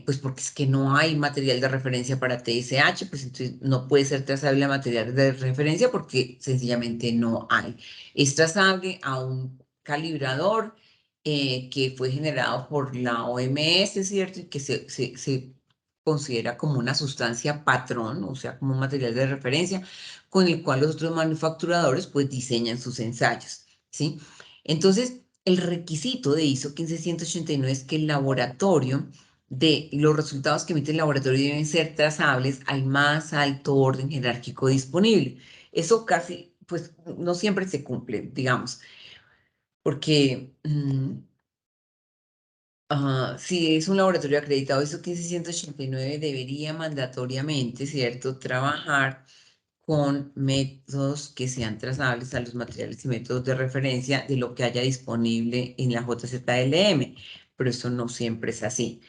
Pues porque es que no hay material de referencia para TSH, pues entonces no puede ser trazable a material de referencia porque sencillamente no hay. Es trazable a un calibrador que fue generado por la OMS, ¿cierto? Y que se considera como una sustancia patrón, o sea, como un material de referencia con el cual los otros manufacturadores pues diseñan sus ensayos, ¿sí? Entonces, el requisito de ISO 15189 es que el laboratorio de los resultados que emite el laboratorio deben ser trazables al más alto orden jerárquico disponible. Eso casi, pues no siempre se cumple, digamos, porque si es un laboratorio acreditado ISO 15189 debería mandatoriamente, ¿cierto?, trabajar con métodos que sean trazables a los materiales y métodos de referencia de lo que haya disponible en la JZLM, pero eso no siempre es así.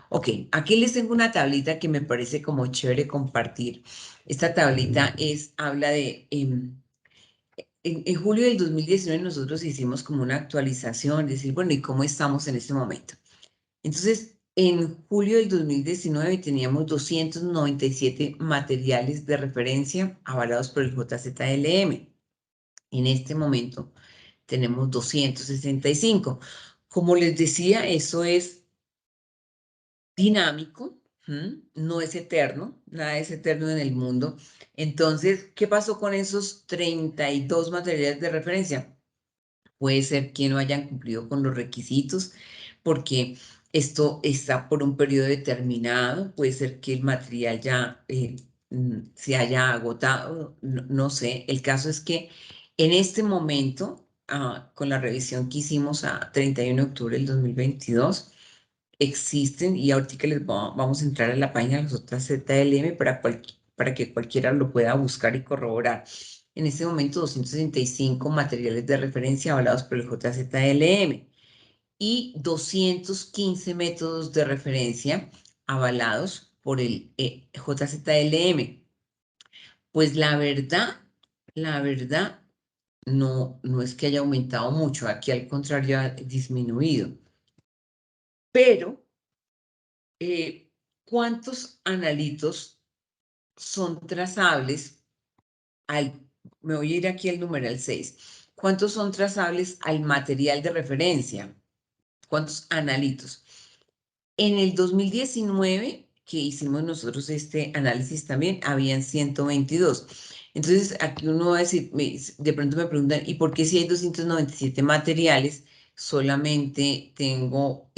Ok, aquí les tengo una tablita que me parece como chévere compartir. Esta tablita habla de, en julio del 2019 nosotros hicimos como una actualización, decir, bueno, ¿y cómo estamos en este momento? Entonces, en julio del 2019 teníamos 297 materiales de referencia avalados por el JZLM. En este momento tenemos 265. Como les decía, eso es dinámico, no es eterno, nada es eterno en el mundo. Entonces, ¿qué pasó con esos 32 materiales de referencia? Puede ser que no hayan cumplido con los requisitos porque esto está por un periodo determinado, puede ser que el material ya se haya agotado, no sé. El caso es que en este momento, con la revisión que hicimos a 31 de octubre del 2022, existen, y ahorita que vamos a entrar a la página de las otras ZLM para que cualquiera lo pueda buscar y corroborar. En este momento, 265 materiales de referencia avalados por el JZLM y 215 métodos de referencia avalados por el JZLM. Pues la verdad, no es que haya aumentado mucho, aquí al contrario ha disminuido. Pero ¿cuántos analitos son trazables me voy a ir aquí al numeral 6, ¿cuántos son trazables al material de referencia? ¿Cuántos analitos? En el 2019, que hicimos nosotros este análisis también, habían 122. Entonces, aquí uno va a decir, de pronto me preguntan, ¿y por qué si hay 297 materiales, solamente tengo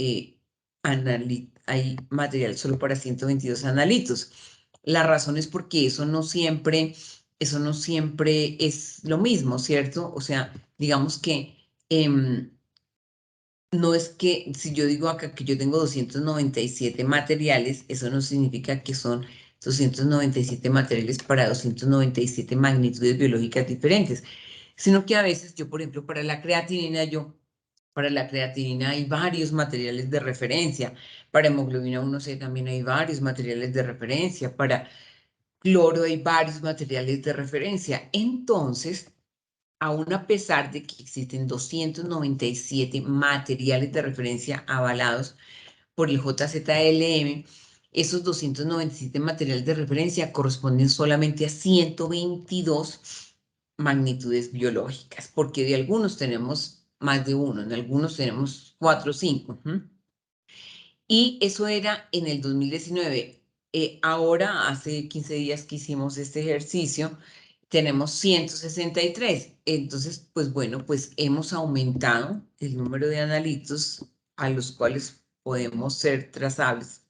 hay material solo para 122 analitos? La razón es porque eso no siempre es lo mismo, ¿cierto? O sea, digamos que no es que si yo digo acá que yo tengo 297 materiales, eso no significa que son 297 materiales para 297 magnitudes biológicas diferentes, sino que a veces yo, por ejemplo, para la creatinina hay varios materiales de referencia, para hemoglobina 1C también hay varios materiales de referencia, para cloro hay varios materiales de referencia. Entonces, aún a pesar de que existen 297 materiales de referencia avalados por el JZLM, esos 297 materiales de referencia corresponden solamente a 122 magnitudes biológicas, porque de algunos tenemos más de uno, en algunos tenemos 4 o 5. Y eso era en el 2019. Ahora, hace 15 días que hicimos este ejercicio, tenemos 163. Entonces, pues bueno, pues hemos aumentado el número de analitos a los cuales podemos ser trazables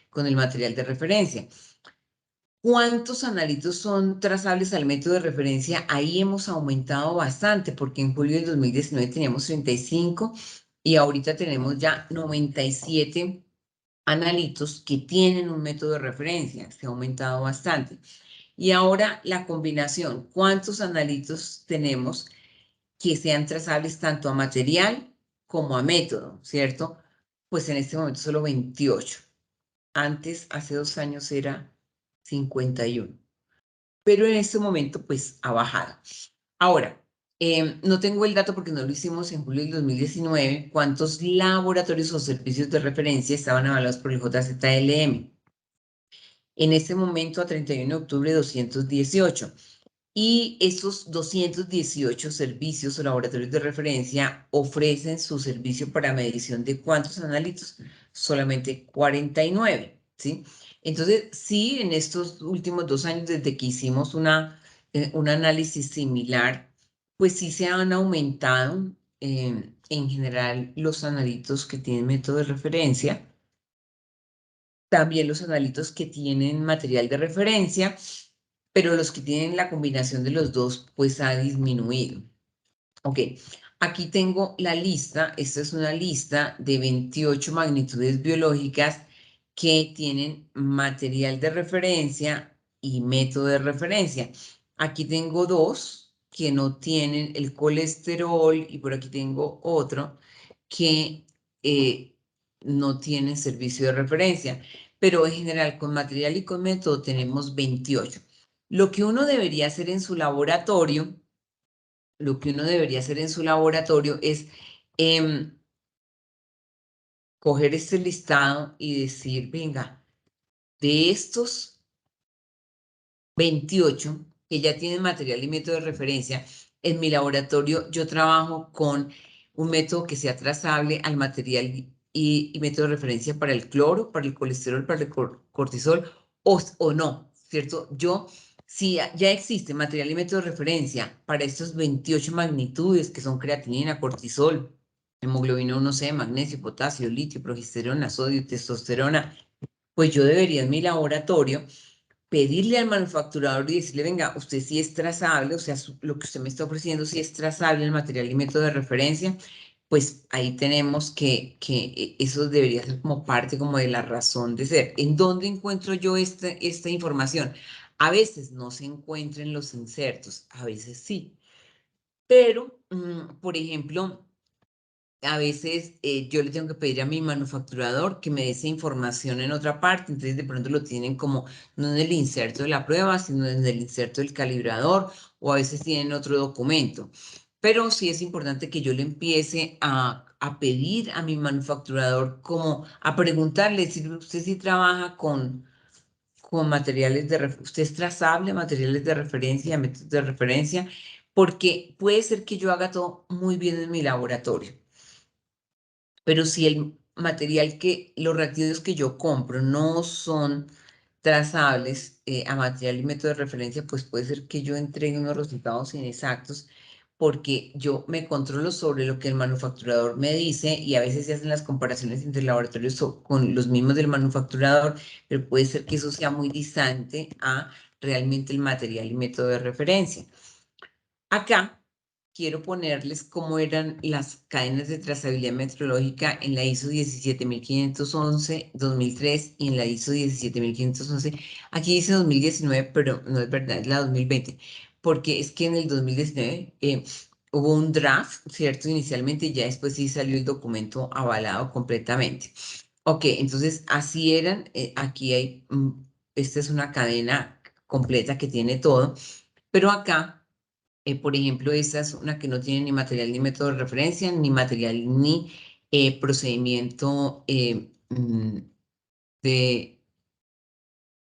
con el material de referencia. ¿Cuántos analitos son trazables al método de referencia? Ahí hemos aumentado bastante, porque en julio del 2019 teníamos 35 y ahorita tenemos ya 97 analitos que tienen un método de referencia. Se ha aumentado bastante. Y ahora la combinación, ¿cuántos analitos tenemos que sean trazables tanto a material como a método, ¿cierto? Pues en este momento solo 28. Antes, hace 2 años, era 51. Pero en este momento, pues ha bajado. Ahora, no tengo el dato porque no lo hicimos en julio del 2019, cuántos laboratorios o servicios de referencia estaban avalados por el JZLM. En este momento, a 31 de octubre, 218. Y esos 218 servicios o laboratorios de referencia ofrecen su servicio para medición de cuántos analitos, solamente 49, ¿sí? Entonces, sí, en estos últimos 2 años, desde que hicimos un análisis similar, pues sí se han aumentado en general los analitos que tienen método de referencia, también los analitos que tienen material de referencia, pero los que tienen la combinación de los dos, pues ha disminuido. Ok, aquí tengo la lista. Esta es una lista de 28 magnitudes biológicas que tienen material de referencia y método de referencia. Aquí tengo 2 que no tienen el colesterol y por aquí tengo otro que no tienen servicio de referencia. Pero en general, con material y con método tenemos 28. Lo que uno debería hacer en su laboratorio, es coger este listado y decir, venga, de estos 28 que ya tienen material y método de referencia, en mi laboratorio yo trabajo con un método que sea trazable al material y método de referencia para el cloro, para el colesterol, para el cortisol o no, ¿cierto? Si ya existe material y método de referencia para estos 28 magnitudes que son creatinina, cortisol, hemoglobina 1C, magnesio, potasio, litio, progesterona, sodio, testosterona, pues yo debería en mi laboratorio pedirle al manufacturador y decirle, venga, usted sí es trazable, o sea, lo que usted me está ofreciendo sí es trazable el material y método de referencia, pues ahí tenemos que eso debería ser como parte como de la razón de ser. ¿En dónde encuentro yo esta información? A veces no se encuentra en los insertos, a veces sí. Pero, por ejemplo, a veces yo le tengo que pedir a mi manufacturador que me dé esa información en otra parte, entonces de pronto lo tienen como no en el inserto de la prueba, sino en el inserto del calibrador o a veces tienen otro documento. Pero sí es importante que yo le empiece a pedir a mi manufacturador como a preguntarle si usted sí trabaja con materiales usted es trazable, materiales de referencia, métodos de referencia, porque puede ser que yo haga todo muy bien en mi laboratorio, pero si el material los reactivos que yo compro no son trazables a material y método de referencia, pues puede ser que yo entregue unos resultados inexactos porque yo me controlo sobre lo que el manufacturador me dice y a veces se hacen las comparaciones entre laboratorios con los mismos del manufacturador, pero puede ser que eso sea muy distante a realmente el material y método de referencia. Acá quiero ponerles cómo eran las cadenas de trazabilidad metrológica en la ISO 17511, 2003 y en la ISO 17511. Aquí dice 2019, pero no es verdad, es la 2020, porque es que en el 2019 hubo un draft, ¿cierto? Inicialmente y ya después sí salió el documento avalado completamente. Ok, entonces así eran. Aquí hay, esta es una cadena completa que tiene todo, pero acá por ejemplo, esta es una que no tiene ni material ni método de referencia, ni material ni procedimiento de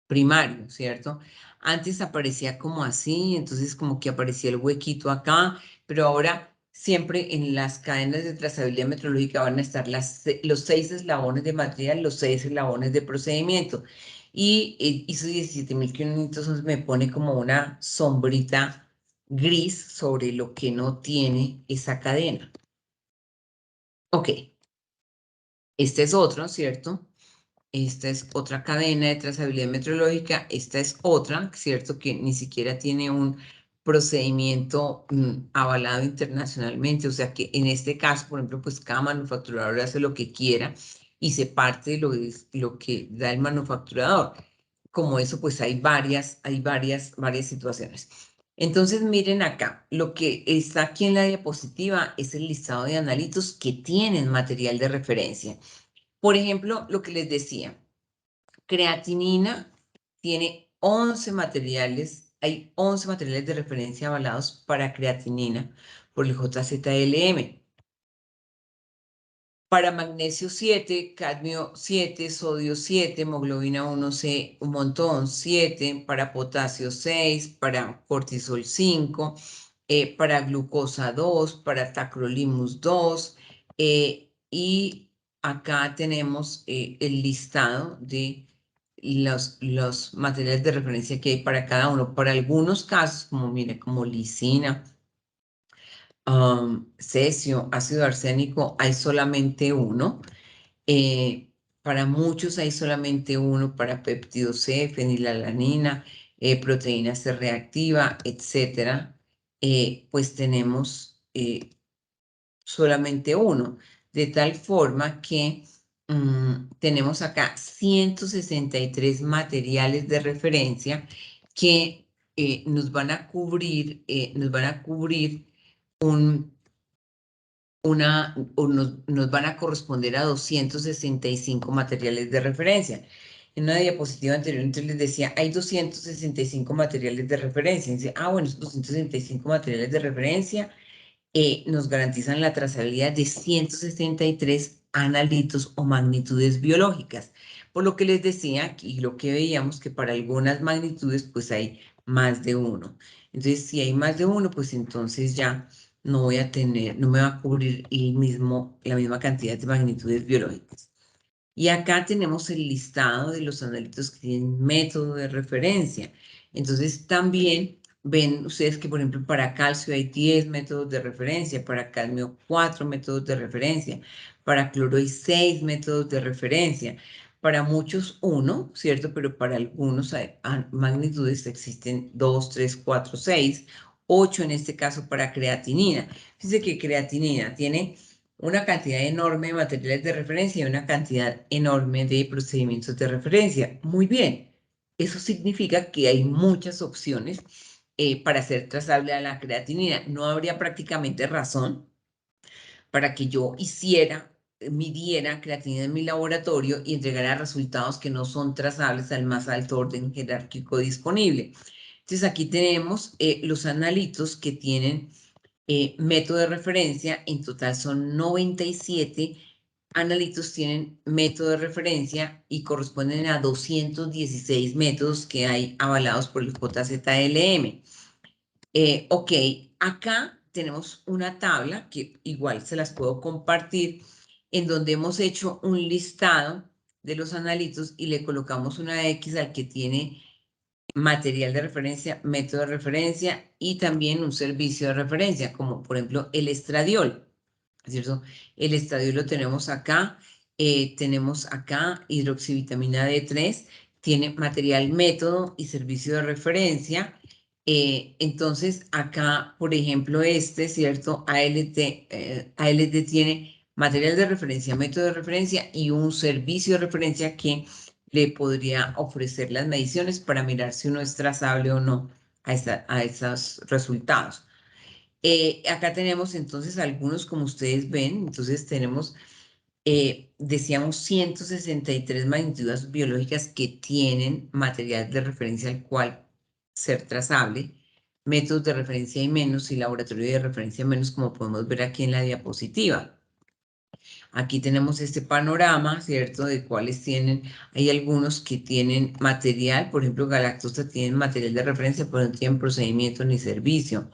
primario, ¿cierto? Antes aparecía como así, entonces como que aparecía el huequito acá, pero ahora siempre en las cadenas de trazabilidad metrológica van a estar los 6 eslabones de material, los 6 eslabones de procedimiento. Y ISO 17511 me pone como una sombrita gris sobre lo que no tiene esa cadena. Ok, este es otro, ¿cierto? Esta es otra cadena de trazabilidad metrológica. Esta es otra, ¿cierto? Que ni siquiera tiene un procedimiento avalado internacionalmente. O sea que en este caso, por ejemplo, pues cada manufacturador hace lo que quiera y se parte de lo que da el manufacturador. Como eso, pues hay varias situaciones. Entonces, miren acá, lo que está aquí en la diapositiva es el listado de analitos que tienen material de referencia. Por ejemplo, lo que les decía, creatinina tiene 11 materiales, hay 11 materiales de referencia avalados para creatinina por el JZLM. Para magnesio 7, cadmio 7, sodio 7, hemoglobina 1C, un montón 7, para potasio 6, para cortisol 5, para glucosa 2, para tacrolimus 2, y acá tenemos el listado de los materiales de referencia que hay para cada uno. Para algunos casos, como mire, como lisina, cesio, ácido arsénico, hay solamente uno. Para muchos hay solamente uno para péptido C, fenilalanina, proteína C reactiva, etcétera. Pues tenemos solamente uno, de tal forma que tenemos acá 163 materiales de referencia que nos van a cubrir nos van a corresponder a 265 materiales de referencia. En una diapositiva anterior, entonces les decía, hay 265 materiales de referencia. Y dice, bueno, esos 265 materiales de referencia nos garantizan la trazabilidad de 163 analitos o magnitudes biológicas. Por lo que les decía aquí, lo que veíamos que para algunas magnitudes pues hay más de uno. Entonces, si hay más de uno, pues entonces ya no me va a cubrir la misma cantidad de magnitudes biológicas. Y acá tenemos el listado de los analitos que tienen método de referencia. Entonces también ven ustedes que, por ejemplo, para calcio hay 10 métodos de referencia, para cadmio 4 métodos de referencia, para cloro hay 6 métodos de referencia. Para muchos uno, ¿cierto? Pero para algunos magnitudes existen 2, 3, 4, 6, 8 en este caso para creatinina. Fíjense que creatinina tiene una cantidad enorme de materiales de referencia y una cantidad enorme de procedimientos de referencia. Muy bien, eso significa que hay muchas opciones para hacer trazable a la creatinina. No habría prácticamente razón para que yo midiera creatinina en mi laboratorio y entregara resultados que no son trazables al más alto orden jerárquico disponible. Entonces aquí tenemos los analitos que tienen método de referencia. En total son 97 analitos tienen método de referencia y corresponden a 216 métodos que hay avalados por el JZLM. Ok, acá tenemos una tabla que igual se las puedo compartir, en donde hemos hecho un listado de los analitos y le colocamos una X al que tiene material de referencia, método de referencia y también un servicio de referencia, como por ejemplo el estradiol, ¿cierto? El estradiol lo tenemos acá hidroxivitamina D3, tiene material, método y servicio de referencia. Entonces, acá, por ejemplo, ¿cierto? ALT tiene material de referencia, método de referencia y un servicio de referencia que le podría ofrecer las mediciones para mirar si uno es trazable o no a esos resultados. Acá tenemos entonces algunos, como ustedes ven, entonces tenemos, decíamos, 163 magnitudes biológicas que tienen material de referencia al cual ser trazable, métodos de referencia y menos y laboratorio de referencia menos, como podemos ver aquí en la diapositiva. Aquí tenemos este panorama, ¿cierto? De cuáles tienen, hay algunos que tienen material, por ejemplo, Galactosa tienen material de referencia, pero no tienen procedimiento ni servicio.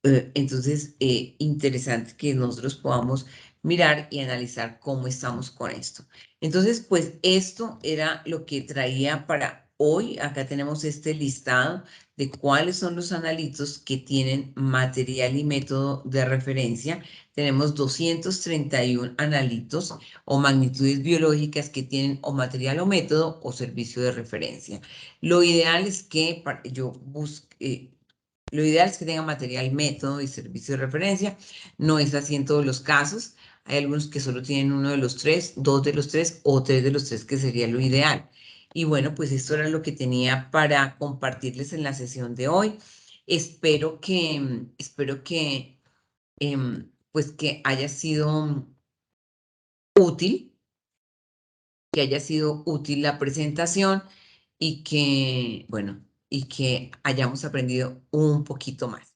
Entonces, interesante que nosotros podamos mirar y analizar cómo estamos con esto. Entonces, pues esto era lo que traía para hoy. Acá tenemos este listado de cuáles son los analitos que tienen material y método de referencia. Tenemos 231 analitos o magnitudes biológicas que tienen o material o método o servicio de referencia. Lo ideal es que yo busque... Lo ideal es que tenga material, método y servicio de referencia. No es así en todos los casos. Hay algunos que solo tienen uno de los tres, dos de los tres o tres de los tres, que sería lo ideal. Y bueno, pues esto era lo que tenía para compartirles en la sesión de hoy. Espero que pues que haya sido útil, la presentación y que, bueno, y que hayamos aprendido un poquito más.